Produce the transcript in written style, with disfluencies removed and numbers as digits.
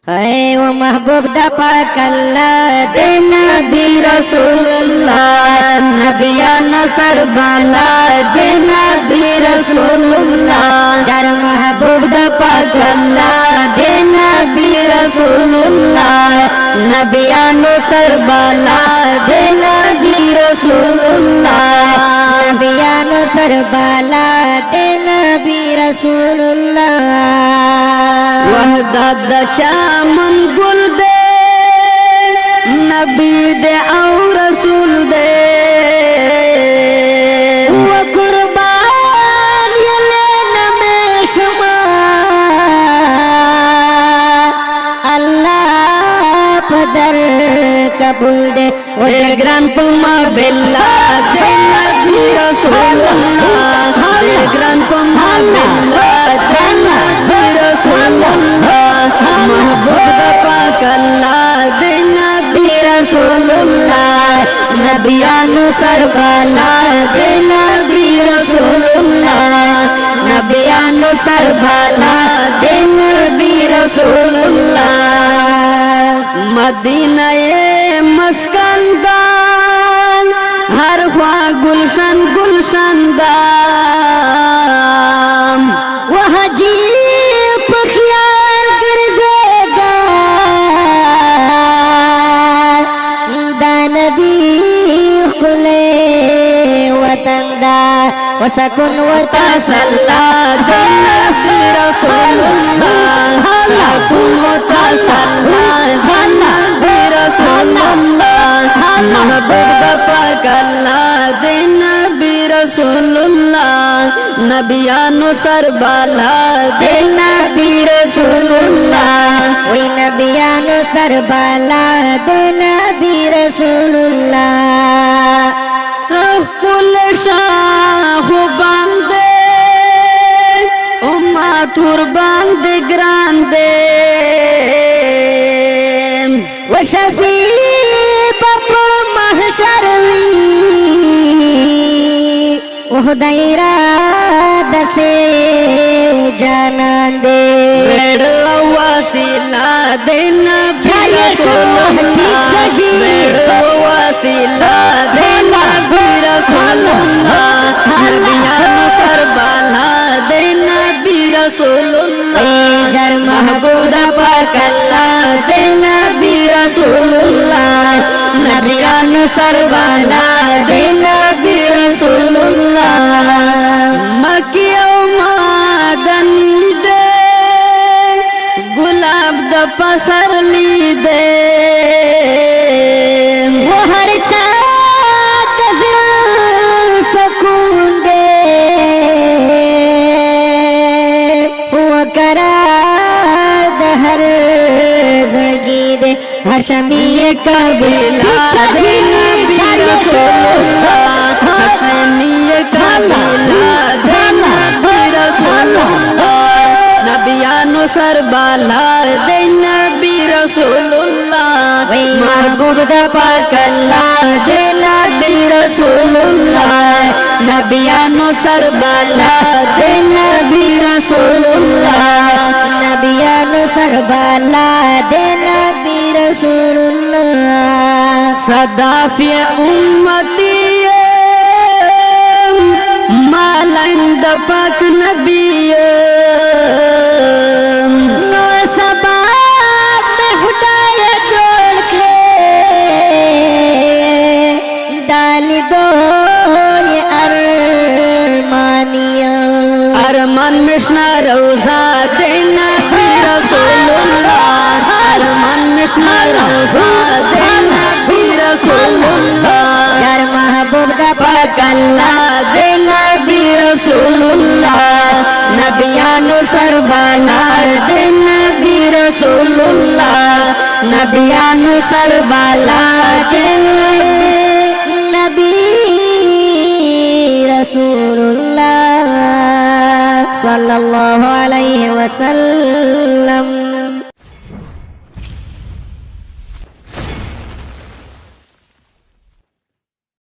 है वो महबूब दा पाक अल्लाह दे नबी रसूलुल्लाह नबिया नसर बाला दे नबी रसूलुल्लाह जर महबूब दा पाक अल्लाह दे नबी रसूलुल्लाह नबिया नसर बाला दे नबी रसूलुल्लाह नबिया नसर बाला दे नबी रसूलुल्लाह वहदत चामन गुल दे नबी दे और रसूल दे वो कुर्बान ये लेना में शुमा अल्लाह पदर कबूल दे वो ग्रान पमा बिल्ला दे नबी रसूलुल्लाह ग्रान पमा बिल्ला दे नबी रसूलुल्लाह महबूब दा पाक अल्लाह दे नबी रसूलुल्लाह नबिया नसर बाला दे नबी रसूलुल्लाह नबिया नसर बाला दे नबी रसूलुल्लाह मदीना ए मस्कन दा हर ख्वा गुलशन गुलशन दा वहाँ जी वसकुन वतसल्ला दे नबी रसूलुल्लाह सकुन वतसल्ला दे नबी रसूलुल्लाह महबूब दा पाक अल्लाह दे नबी रसूलुल्लाह नबिया नसर बाला दे नबी रसूलुल्लाह वही नबिया नसर बाला दे नबी रसूलुल्लाह सब कुल शाह बांदे उम्मा तुर बांदे ग्रांदे वो शफी बापू महशरवी वो दायरा दसे जाना दे बेड़वा वसीला दे नबी रसूलुल्लाह बेड़वा वसीला दे नबी रसूलुल्लाह नबिया नसर बाला दे नबी रसूलुल्लाह जर महबूब दा पाक अल्लाह दे नबी रसूलुल्लाह नबिया नसर बाला दे नबी रसूलुल्लाह मक्किया मदनी दे गुलाब दा पसर ली दे वो हर हशमी कबीला दे नबी रसूलुल्लाह हशमी कबीला दे नबी रसूलुल्लाह नबिया नसर बाला दे नबी रसूलुल्लाह महबूब दा पाक अल्लाह दे नबी रसूलुल्लाह नबिया नसर बाला दे नबी रसूलुल्लाह नबिया नसर बाला दे नबी रसूलुल्लाह सदा फी उम्मती मालंद पाक नबी नो सबाब में हुदाया जोड़ के डाल दो ये अरमानिया अरमान मिशना रोजा दे नबी रसूलुल्लाह अरमान मिशना रोजा दे नबी रसूलुल्लाह यार महबूब दा पाक अल्लाह दे नबी रसूलुल्लाह नबिया नसर बाला दे नबी रसूलुल्लाह नबिया नसर बाला दे नबी रसूलुल्लाह सल्लल्लाहु अलैहि वसल्लम।